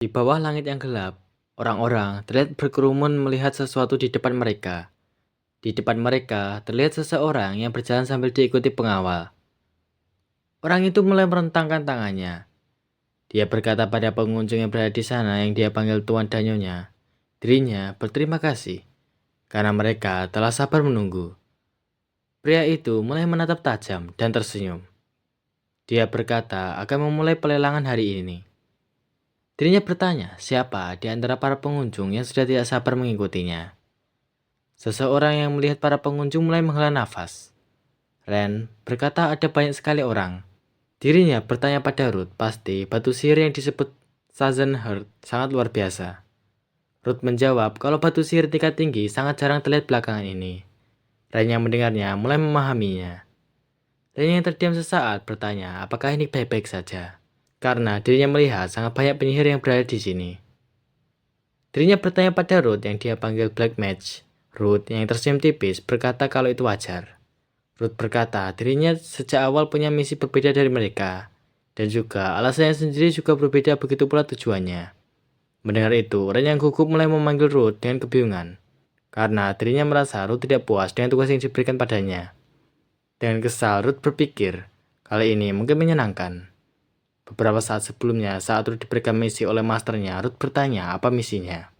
Di bawah langit yang gelap, orang-orang terlihat berkerumun melihat sesuatu di depan mereka. Di depan mereka terlihat seseorang yang berjalan sambil diikuti pengawal. Orang itu mulai merentangkan tangannya. Dia berkata pada pengunjung yang berada di sana yang dia panggil Tuan dan Nyonya. Dirinya berterima kasih karena mereka telah sabar menunggu. Pria itu mulai menatap tajam dan tersenyum. Dia berkata akan memulai pelelangan hari ini. Dirinya bertanya siapa di antara para pengunjung yang sudah tidak sabar mengikutinya. Seseorang yang melihat para pengunjung mulai menghela nafas. Ren berkata ada banyak sekali orang. Dirinya bertanya pada Ruth, pasti batu sihir yang disebut Sazenherd sangat luar biasa. Ruth menjawab kalau batu sihir tingkat tinggi sangat jarang terlihat belakangan ini. Ren yang mendengarnya mulai memahaminya. Ren yang terdiam sesaat bertanya apakah ini baik-baik saja. Karena dirinya melihat sangat banyak penyihir yang berada di sini. Dirinya bertanya pada Ruth yang dia panggil Black Mage. Ruth yang tersenyum tipis berkata kalau itu wajar. Ruth berkata dirinya sejak awal punya misi berbeda dari mereka. Dan juga alasannya sendiri juga berbeda, begitu pula tujuannya. Mendengar itu, Ren yang gugup mulai memanggil Ruth dengan kebingungan. Karena dirinya merasa Ruth tidak puas dengan tugas yang diberikan padanya. Dengan kesal, Ruth berpikir, kali ini mungkin menyenangkan. Beberapa saat sebelumnya, saat Ruth diberikan misi oleh masternya, Ruth bertanya apa misinya.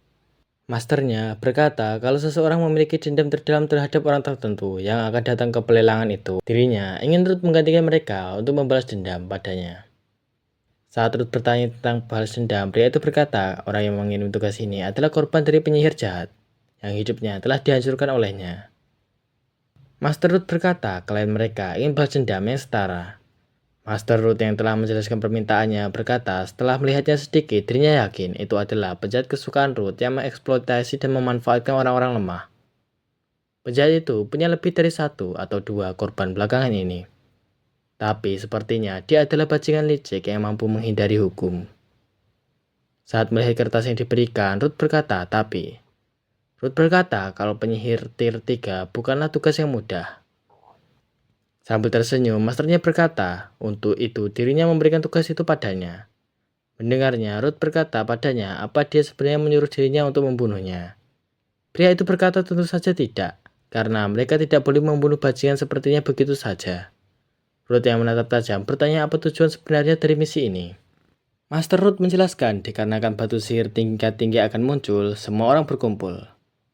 Masternya berkata kalau seseorang memiliki dendam terdalam terhadap orang tertentu yang akan datang ke pelelangan itu, dirinya ingin Ruth menggantikan mereka untuk membalas dendam padanya. Saat Ruth bertanya tentang balas dendam, pria itu berkata orang yang mengirim tugas ini adalah korban dari penyihir jahat yang hidupnya telah dihancurkan olehnya. Master Ruth berkata klien mereka ingin balas dendam yang setara. Master Ruth yang telah menjelaskan permintaannya berkata setelah melihatnya sedikit, dirinya yakin itu adalah penjahat kesukaan Ruth yang mengeksploitasi dan memanfaatkan orang-orang lemah. Penjahat itu punya lebih dari satu atau dua korban belakangan ini. Tapi sepertinya dia adalah bajingan licik yang mampu menghindari hukum. Saat melihat kertas yang diberikan, Ruth berkata kalau penyihir tier 3 bukanlah tugas yang mudah. Sambil tersenyum, masternya berkata, untuk itu dirinya memberikan tugas itu padanya. Mendengarnya, Ruth berkata padanya apa dia sebenarnya menyuruh dirinya untuk membunuhnya. Pria itu berkata tentu saja tidak, karena mereka tidak boleh membunuh bajingan sepertinya begitu saja. Ruth yang menatap tajam bertanya apa tujuan sebenarnya dari misi ini. Master Ruth menjelaskan dikarenakan batu sihir tingkat tinggi akan muncul, semua orang berkumpul.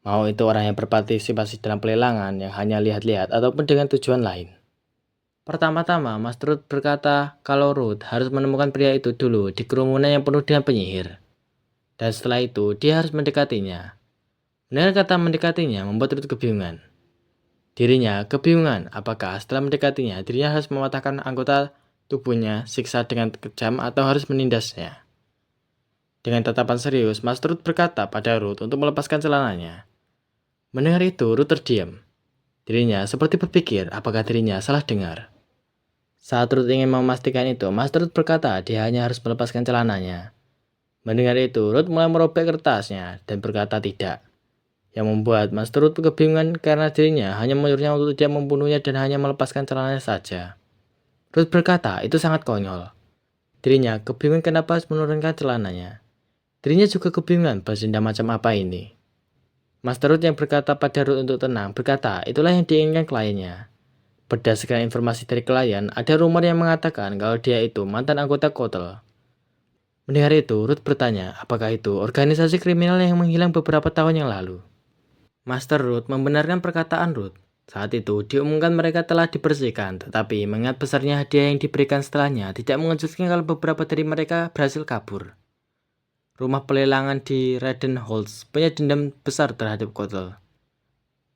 Mau itu orang yang berpartisipasi dalam pelelangan yang hanya lihat-lihat ataupun dengan tujuan lain. Pertama-tama, Mas Ruth berkata kalau Ruth harus menemukan pria itu dulu di kerumunan yang penuh dengan penyihir. Dan setelah itu, dia harus mendekatinya. Mendengar kata mendekatinya membuat Ruth kebingungan. Dirinya kebingungan apakah setelah mendekatinya, dirinya harus mematahkan anggota tubuhnya, siksa dengan kejam atau harus menindasnya. Dengan tatapan serius, Mas Ruth berkata pada Ruth untuk melepaskan celananya. Mendengar itu, Ruth terdiam. Dirinya seperti berpikir apakah dirinya salah dengar. Saat Ruth ingin memastikan itu, Mas Ruth berkata dia hanya harus melepaskan celananya. Mendengar itu, Ruth mulai merobek kertasnya dan berkata tidak. Yang membuat Mas Ruth kebingungan karena dirinya hanya menyuruhnya untuk tidak membunuhnya dan hanya melepaskan celananya saja. Ruth berkata itu sangat konyol. Dirinya kebingungan kenapa harus menurunkan celananya. Dirinya juga kebingungan balas dendam macam apa ini. Mas Ruth yang berkata pada Ruth untuk tenang berkata itulah yang diinginkan kliennya. Berdasarkan informasi dari klien, ada rumor yang mengatakan kalau dia itu mantan anggota Kotel. Mendengar itu, Ruth bertanya, apakah itu organisasi kriminal yang menghilang beberapa tahun yang lalu? Master Ruth membenarkan perkataan Ruth. Saat itu, diumumkan mereka telah dibersihkan, tetapi mengingat besarnya hadiah yang diberikan setelahnya, tidak mengejutkan kalau beberapa dari mereka berhasil kabur. Rumah pelelangan di Radenholz punya dendam besar terhadap Kotel.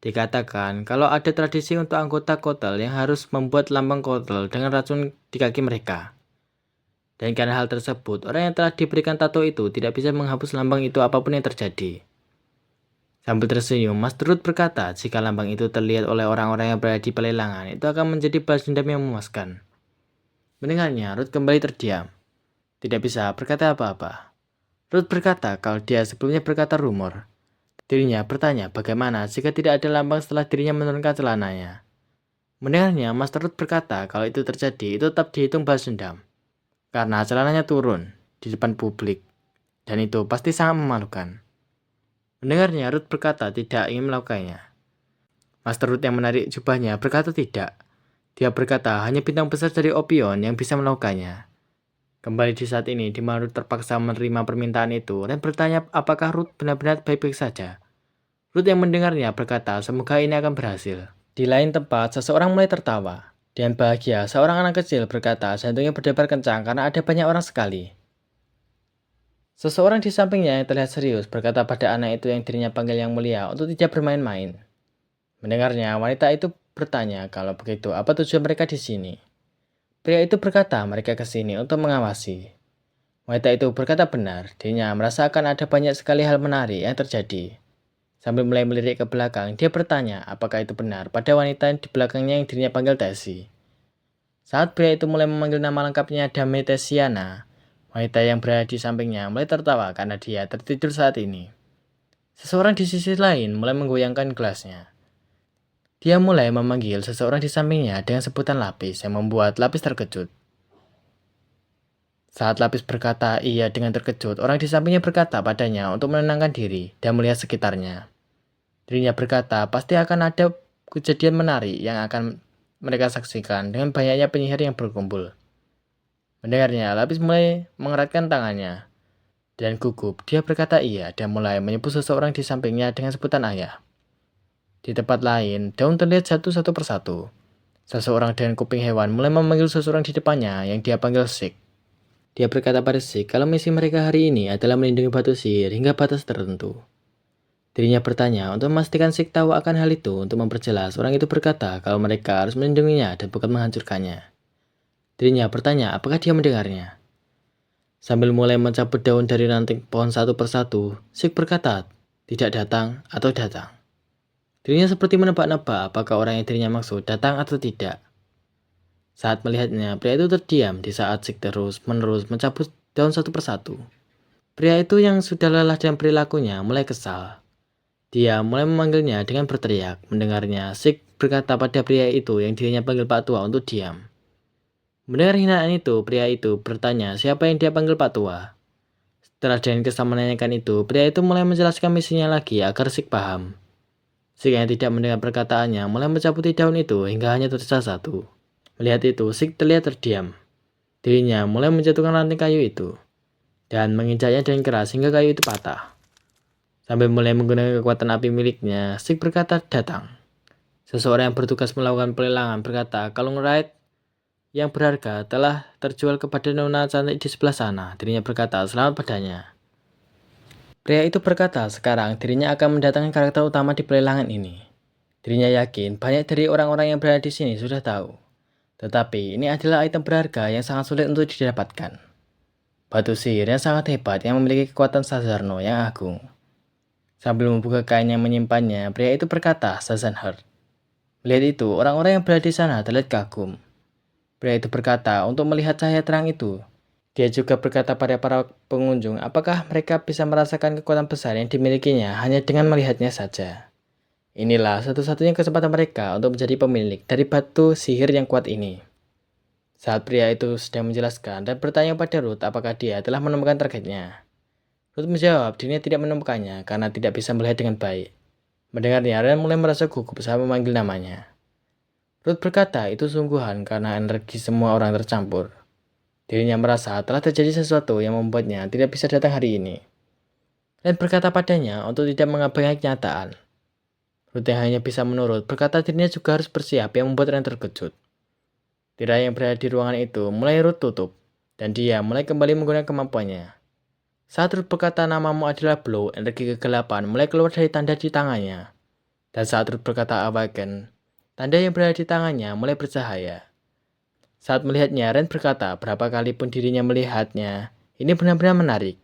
Dikatakan kalau ada tradisi untuk anggota Kotel yang harus membuat lambang Kotel dengan racun di kaki mereka. Dan karena hal tersebut, orang yang telah diberikan tato itu tidak bisa menghapus lambang itu apapun yang terjadi. Sambil tersenyum, Mas Ruth berkata jika lambang itu terlihat oleh orang-orang yang berada di pelelangan, itu akan menjadi balas dendam yang memuaskan. Mendengarnya, Ruth kembali terdiam. Tidak bisa berkata apa-apa. Ruth berkata kalau dia sebelumnya berkata rumor. Dirinya bertanya bagaimana jika tidak ada lambang setelah dirinya menurunkan celananya. Mendengarnya, Master Ruth berkata kalau itu terjadi, itu tetap dihitung balas dendam. Karena celananya turun di depan publik. dan itu pasti sangat memalukan. Mendengarnya, Ruth berkata tidak ingin melakukannya. Master Ruth yang menarik jubahnya berkata tidak. Dia berkata hanya bintang besar dari Opion yang bisa melakukannya. Kembali di saat ini, di mana Ruth terpaksa menerima permintaan itu dan bertanya apakah Ruth benar-benar baik-baik saja. Ruth yang mendengarnya berkata semoga ini akan berhasil. Di lain tempat, seseorang mulai tertawa. Dengan bahagia, seorang anak kecil berkata jantungnya berdebar kencang karena ada banyak orang sekali. Seseorang di sampingnya yang terlihat serius berkata pada anak itu yang dirinya panggil yang mulia untuk tidak bermain-main. Mendengarnya, wanita itu bertanya kalau begitu apa tujuan mereka di sini. Pria itu berkata mereka ke sini untuk mengawasi. Wanita itu berkata benar, dirinya merasakan ada banyak sekali hal menarik yang terjadi. Sambil mulai melirik ke belakang, dia bertanya apakah itu benar pada wanita di belakangnya yang dirinya panggil Tessie. Saat pria itu mulai memanggil nama lengkapnya Dame Tessiana, wanita yang berada di sampingnya mulai tertawa karena dia tertidur saat ini. Seseorang di sisi lain mulai menggoyangkan gelasnya. Dia mulai memanggil seseorang di sampingnya dengan sebutan Lapis yang membuat Lapis terkejut. Saat Lapis berkata iya dengan terkejut, orang di sampingnya berkata padanya untuk menenangkan diri dan melihat sekitarnya. Dirinya berkata pasti akan ada kejadian menarik yang akan mereka saksikan dengan banyaknya penyihir yang berkumpul. Mendengarnya, Lapis mulai mengeratkan tangannya. Dan gugup, dia berkata iya dan mulai menyebut seseorang di sampingnya dengan sebutan ayah. Di tempat lain, daun terlihat satu persatu. Seseorang dengan kuping hewan mulai memanggil seseorang di depannya yang dia panggil Sik. Dia berkata pada Sik kalau misi mereka hari ini adalah melindungi batu sihir hingga batas tertentu. Dirinya bertanya untuk memastikan Sik tahu akan hal itu. Untuk memperjelas, orang itu berkata kalau mereka harus melindunginya dan bukan menghancurkannya. Dirinya bertanya apakah dia mendengarnya. Sambil mulai mencabut daun dari ranting pohon satu persatu, Sik berkata tidak datang atau datang. Dirinya seperti menebak-nebak apakah orang yang dirinya maksud datang atau tidak. Saat melihatnya, pria itu terdiam di saat Sik terus-menerus mencabut daun satu persatu. Pria itu yang sudah lelah dengan perilakunya mulai kesal. Dia mulai memanggilnya dengan berteriak. Mendengarnya, Sik berkata pada pria itu yang dirinya panggil Pak Tua untuk diam. Mendengar hinaan itu, pria itu bertanya siapa yang dia panggil Pak Tua. Setelah dengan kesal menanyakan itu, pria itu mulai menjelaskan misinya lagi agar Sik paham. Sik yang tidak mendengar perkataannya mulai mencabuti daun itu hingga hanya tersisa satu. Melihat itu, Sik terlihat terdiam. Dirinya mulai menjatuhkan ranting kayu itu dan menginjaknya dengan keras hingga kayu itu patah. Sambil mulai menggunakan kekuatan api miliknya, Sik berkata datang. Seseorang yang bertugas melakukan pelelangan berkata kalung Raid yang berharga telah terjual kepada nona cantik di sebelah sana. Dirinya berkata selamat padanya. Pria itu berkata sekarang dirinya akan mendatangkan karakter utama di pelelangan ini. Dirinya yakin banyak dari orang-orang yang berada di sini sudah tahu. Tetapi ini adalah item berharga yang sangat sulit untuk didapatkan. Batu sihir yang sangat hebat yang memiliki kekuatan Sazarno yang agung. Sambil membuka kain yang menyimpannya, pria itu berkata, Sazanher. Melihat itu, orang-orang yang berada di sana terlihat kagum. Pria itu berkata untuk melihat cahaya terang itu. Dia juga berkata pada para pengunjung apakah mereka bisa merasakan kekuatan besar yang dimilikinya hanya dengan melihatnya saja. Inilah satu-satunya kesempatan mereka untuk menjadi pemilik dari batu sihir yang kuat ini. Saat pria itu sedang menjelaskan dan bertanya pada Ruth apakah dia telah menemukan targetnya. Ruth menjawab dirinya tidak menemukannya karena tidak bisa melihat dengan baik. Mendengarnya, Ren mulai merasa gugup saat memanggil namanya. Ruth berkata itu sungguhan karena energi semua orang tercampur. Dirinya merasa telah terjadi sesuatu yang membuatnya tidak bisa datang hari ini. Ren berkata padanya untuk tidak mengabaikan kenyataan. Ruth yang hanya bisa menurut berkata dirinya juga harus bersiap yang membuat Ren terkejut. Tirai yang berada di ruangan itu mulai Ruth tutup dan dia mulai kembali menggunakan kemampuannya. Saat Ruth berkata namamu adalah Blow, energi kegelapan mulai keluar dari tanda di tangannya. Dan saat Ruth berkata Awaken, tanda yang berada di tangannya mulai bercahaya. Saat melihatnya, Ren berkata berapa kali pun dirinya melihatnya, ini benar-benar menarik.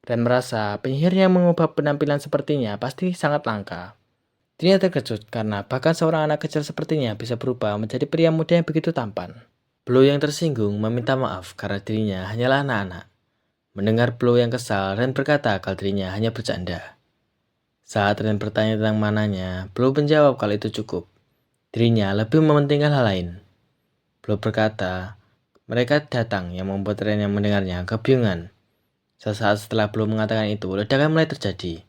Ren merasa penyihir yang mengubah penampilan sepertinya pasti sangat langka. Dirinya terkejut karena bahkan seorang anak kecil sepertinya bisa berubah menjadi pria muda yang begitu tampan. Blow yang tersinggung meminta maaf karena dirinya hanyalah anak-anak. Mendengar Blow yang kesal, Ren berkata kalau dirinya hanya bercanda. Saat Ren bertanya tentang mananya, Blow menjawab kalau itu cukup. Dirinya lebih mementingkan hal lain. Blow berkata, mereka datang yang membuat Ren yang mendengarnya kebingungan. Sesaat setelah Blue mengatakan itu, ledakan mulai terjadi.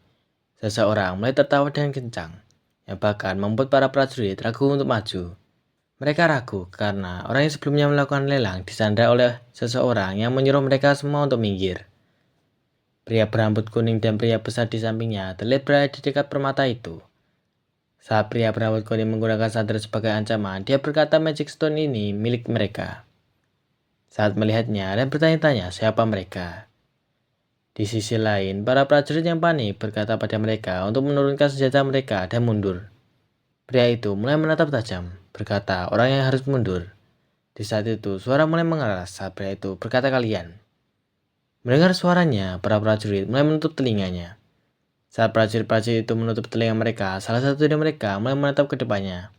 Seseorang mulai tertawa dengan kencang, yang bahkan membuat para prajurit ragu untuk maju. Mereka ragu karena orang yang sebelumnya melakukan lelang disandra oleh seseorang yang menyuruh mereka semua untuk minggir. Pria berambut kuning dan pria besar di sampingnya terlihat berada di dekat permata itu. Saat pria berambut kuning menggunakan sandra sebagai ancaman, dia berkata Magic Stone ini milik mereka. Saat melihatnya dan bertanya-tanya siapa mereka. Di sisi lain, para prajurit yang panik berkata pada mereka untuk menurunkan senjata mereka dan mundur. Pria itu mulai menatap tajam, berkata orang yang harus mundur. Di saat itu, suara mulai mengeras saat pria itu berkata kalian. Mendengar suaranya, para prajurit mulai menutup telinganya. Saat prajurit-prajurit itu menutup telinga mereka, salah satu dari mereka mulai menatap ke depannya.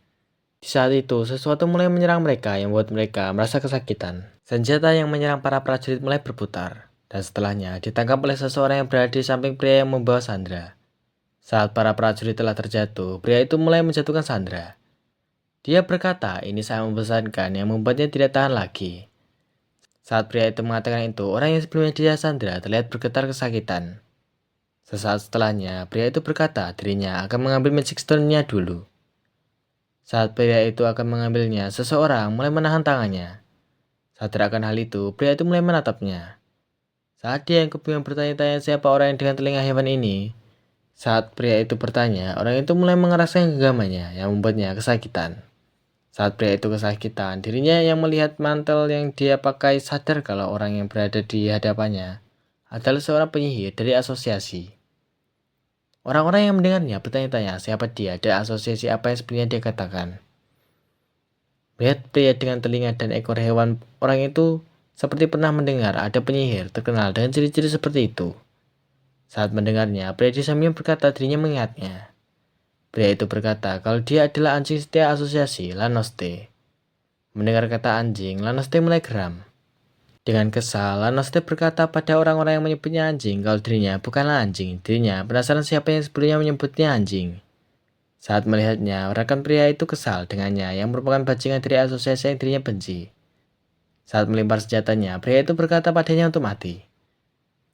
Di saat itu, sesuatu mulai menyerang mereka yang membuat mereka merasa kesakitan. Senjata yang menyerang para prajurit mulai berputar, dan setelahnya ditangkap oleh seseorang yang berada di samping pria yang membawa sandra. Saat para prajurit telah terjatuh, pria itu mulai menjatuhkan sandra. Dia berkata ini sangat membosankan yang membuatnya tidak tahan lagi. Saat pria itu mengatakan itu, orang yang sebelumnya dia sandra terlihat bergetar kesakitan. Sesaat setelahnya, pria itu berkata dirinya akan mengambil Magic Stone-nya dulu. Saat pria itu akan mengambilnya, seseorang mulai menahan tangannya. Sadar akan hal itu, pria itu mulai menatapnya. Saat dia yang kebingungan bertanya-tanya siapa orang yang dengan telinga hewan ini, saat pria itu bertanya, orang itu mulai mengeraskan genggamannya yang membuatnya kesakitan. Saat pria itu kesakitan, dirinya yang melihat mantel yang dia pakai sadar kalau orang yang berada di hadapannya adalah seorang penyihir dari asosiasi. Orang-orang yang mendengarnya bertanya-tanya siapa dia dan asosiasi apa yang sebenarnya dia katakan. Melihat pria dengan telinga dan ekor hewan, orang itu seperti pernah mendengar ada penyihir terkenal dengan ciri-ciri seperti itu. Saat mendengarnya, pria di sampingnya berkata dirinya mengingatnya. Pria itu berkata kalau dia adalah anjing setia asosiasi Lanoste. Mendengar kata anjing, Lanoste mulai geram. Dengan kesal, Lanoste berkata pada orang-orang yang menyebutnya anjing kalau dirinya bukanlah anjing. Dirinya penasaran siapa yang sebelumnya menyebutnya anjing. Saat melihatnya, rekan pria itu kesal dengannya yang merupakan bajingan dari asosiasi yang dirinya benci. Saat melempar senjatanya, pria itu berkata padanya untuk mati.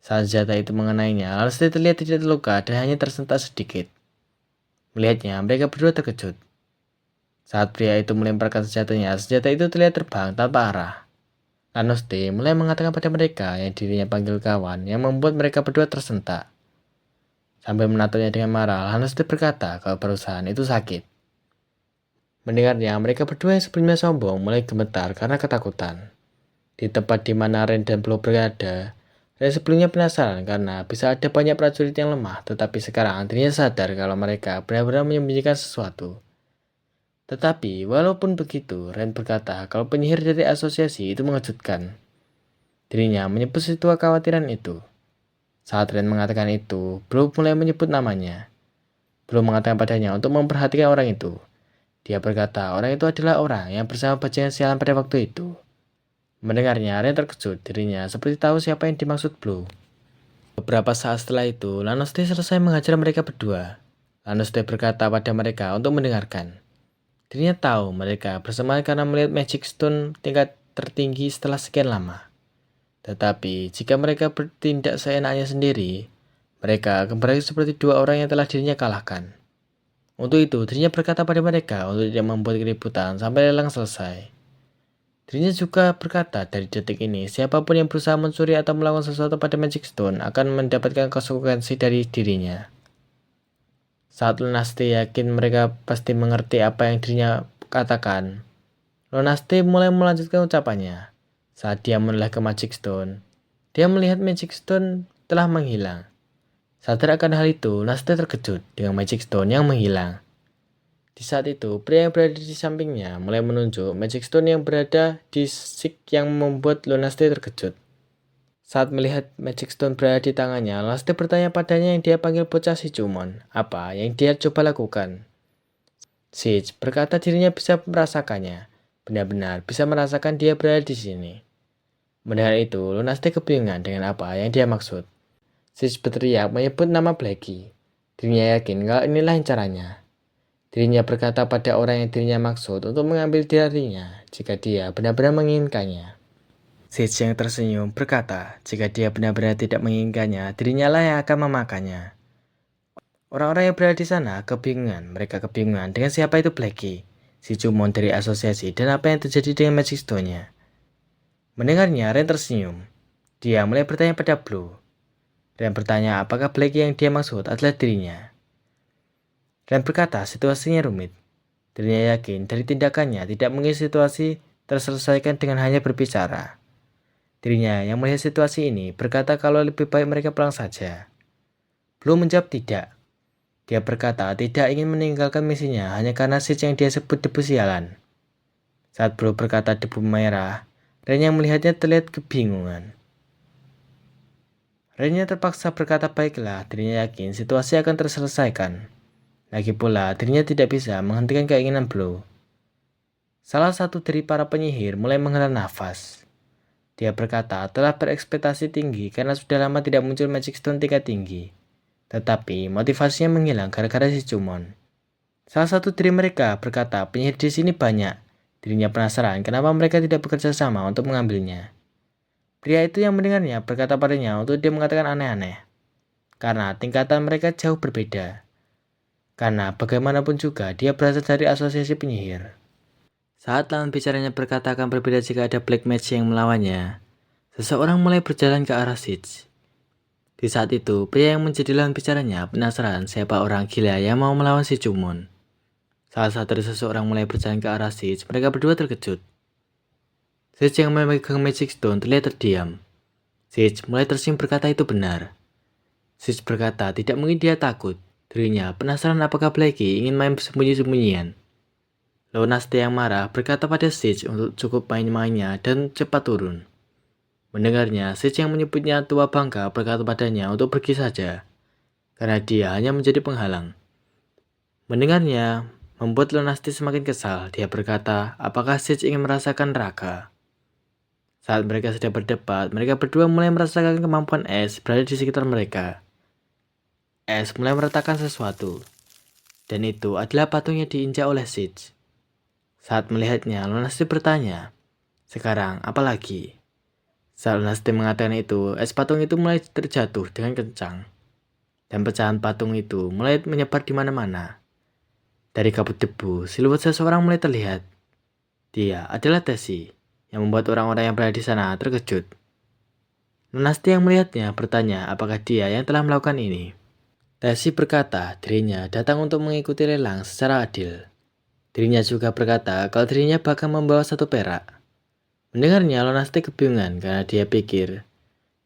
Saat senjata itu mengenainya, Lanoste terlihat tidak terluka dan hanya tersentak sedikit. Melihatnya, mereka berdua terkejut. Saat pria itu melemparkan senjatanya, senjata itu terlihat terbang tanpa arah. Lanoste mulai mengatakan pada mereka yang dirinya panggil kawan yang membuat mereka berdua tersentak. Sambil menatapnya dengan marah, Lanoste berkata kalau perusahaan itu sakit. Mendengarnya, mereka berdua yang sebelumnya sombong mulai gemetar karena ketakutan. Di tempat di mana Ren dan Blue berada, Ren sebelumnya penasaran karena bisa ada banyak prajurit yang lemah, tetapi sekarang dirinya sadar kalau mereka benar-benar menyembunyikan sesuatu. Tetapi walaupun begitu, Ren berkata kalau penyihir dari asosiasi itu mengejutkan. Dirinya menyebut situasi kekhawatiran itu. Saat Ren mengatakan itu, Blue mulai menyebut namanya. Blue mengatakan padanya untuk memperhatikan orang itu. Dia berkata orang itu adalah orang yang bersama bajingan sialan pada waktu itu. Mendengarnya, Ren terkejut. Dirinya seperti tahu siapa yang dimaksud Blue. Beberapa saat setelah itu, Lanoste selesai mengajar mereka berdua. Lanoste berkata pada mereka untuk mendengarkan. Dirinya tahu mereka bersemangat karena melihat Magic Stone tingkat tertinggi setelah sekian lama. Tetapi jika mereka bertindak seenaknya sendiri, mereka akan berakhir seperti dua orang yang telah dirinya kalahkan. Untuk itu, dirinya berkata pada mereka untuk tidak membuat keributan sampai lelang selesai. Dirinya juga berkata dari detik ini, siapapun yang berusaha mencuri atau melakukan sesuatu pada Magic Stone akan mendapatkan konsekuensi dari dirinya. Saat Lunaste yakin mereka pasti mengerti apa yang dirinya katakan, Lunaste mulai melanjutkan ucapannya. Saat dia menoleh ke Magic Stone, dia melihat Magic Stone telah menghilang. Sadar akan hal itu, Lunaste terkejut dengan Magic Stone yang menghilang. Di saat itu, pria yang berada di sampingnya mulai menunjuk Magic Stone yang berada di sik yang membuat Lunaste terkejut. Saat melihat Magic Stone berada di tangannya, Lunaste bertanya padanya yang dia panggil bocah si Cumon, apa yang dia coba lakukan. Sage berkata dirinya bisa merasakannya, benar-benar bisa merasakan dia berada di sini. Mendengar itu, Lunaste kebingungan dengan apa yang dia maksud. Sage berteriak menyebut nama Blackie. Dirinya yakin kalau inilah caranya. Dirinya berkata pada orang yang dirinya maksud untuk mengambil dirinya jika dia benar-benar menginginkannya. Sage yang tersenyum berkata, jika dia benar-benar tidak menginginkannya, dirinya lah yang akan memakannya. Orang-orang yang berada di sana kebingungan. Mereka kebingungan dengan siapa itu Blackie, si Cumon dari asosiasi, dan apa yang terjadi dengan Magic Stone-nya. Mendengarnya, Ren tersenyum. Dia mulai bertanya pada Blue. Ren bertanya apakah Blackie yang dia maksud adalah dirinya. Ren berkata situasinya rumit. Dirinya yakin dari tindakannya tidak mungkin situasi terselesaikan dengan hanya berbicara. Dirinya yang melihat situasi ini berkata kalau lebih baik mereka pulang saja. Blue menjawab tidak. Dia berkata tidak ingin meninggalkan misinya hanya karena Sage yang dia sebut debu sialan. Saat Blue berkata debu merah, Ren yang melihatnya terlihat kebingungan. Rennya terpaksa berkata baiklah, dirinya yakin situasi akan terselesaikan. Lagi pula, dirinya tidak bisa menghentikan keinginan Blue. Salah satu dari para penyihir mulai menghela nafas. Dia berkata telah berekspektasi tinggi karena sudah lama tidak muncul Magic Stone tingkat tinggi. Tetapi motivasinya menghilang gara-gara si Cumon. Salah satu dari mereka berkata penyihir di sini banyak. Dirinya penasaran kenapa mereka tidak bekerja sama untuk mengambilnya. Pria itu yang mendengarnya berkata padanya untuk dia mengatakan aneh-aneh. Karena tingkatan mereka jauh berbeda. Karena bagaimanapun juga dia berasal dari asosiasi penyihir. Saat lawan bicaranya berkata akan berbeda jika ada Black Mage yang melawannya, seseorang mulai berjalan ke arah Sage. Di saat itu, pria yang menjadi lawan bicaranya penasaran siapa orang gila yang mau melawan si Cumon. Salah satu dari seseorang mulai berjalan ke arah Sage, mereka berdua terkejut. Sage yang memegang Magic Stone terlihat terdiam. Sage mulai tersenyum berkata itu benar. Sage berkata tidak mungkin dia takut. Dirinya penasaran apakah Blackie ingin main sembunyi-sembunyian. Lonasti yang marah berkata pada Sage untuk cukup main-mainnya dan cepat turun. Mendengarnya, Sage yang menyebutnya tua bangka berkata padanya untuk pergi saja, karena dia hanya menjadi penghalang. Mendengarnya, membuat Lonasti semakin kesal. Dia berkata, apakah Sage ingin merasakan neraka? Saat mereka sedang berdebat, mereka berdua mulai merasakan kemampuan es berada di sekitar mereka. Es mulai meratakan sesuatu, dan itu adalah patungnya diinjak oleh Sage. Saat melihatnya, Lonasti bertanya, sekarang apa lagi? Saat Lonasti mengatakan itu, es patung itu mulai terjatuh dengan kencang. Dan pecahan patung itu mulai menyebar di mana-mana. Dari kabut debu, siluet seseorang mulai terlihat. Dia adalah Tesi, yang membuat orang-orang yang berada di sana terkejut. Lonasti yang melihatnya bertanya apakah dia yang telah melakukan ini. Tesi berkata dirinya datang untuk mengikuti lelang secara adil. Dirinya juga berkata kalau dirinya bahkan membawa 1 perak. Mendengarnya, Lonasti kebingungan karena dia pikir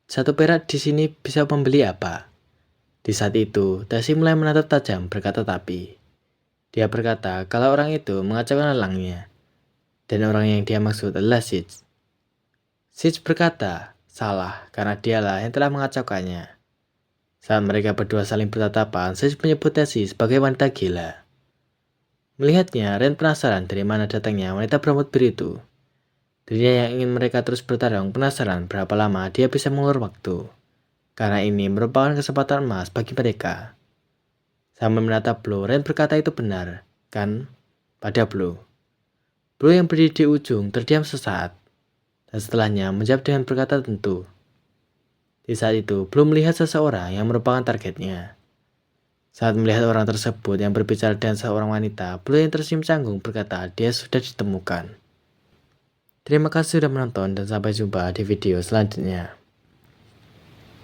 1 perak di sini bisa membeli apa. Di saat itu, Tesi mulai menatap tajam berkata tapi. Dia berkata kalau orang itu mengacaukan lelangnya. Dan orang yang dia maksud adalah Sage. Sage berkata salah karena dialah yang telah mengacaukannya. Saat mereka berdua saling bertatapan, Sage menyebut Tesi sebagai wanita gila. Melihatnya, Ren penasaran dari mana datangnya wanita berambut biru itu. Dirinya yang ingin mereka terus bertarung penasaran berapa lama dia bisa mengulur waktu. Karena ini merupakan kesempatan emas bagi mereka. Sambil menatap Blue, Ren berkata itu benar, kan? Pada Blue. Blue yang berdiri di ujung terdiam sesaat. Dan setelahnya menjawab dengan berkata tentu. Di saat itu, Blue melihat seseorang yang merupakan targetnya. Saat melihat orang tersebut yang berbicara dengan seorang wanita, Blue yang tersenyum canggung berkata dia sudah ditemukan. Terima kasih sudah menonton dan sampai jumpa di video selanjutnya.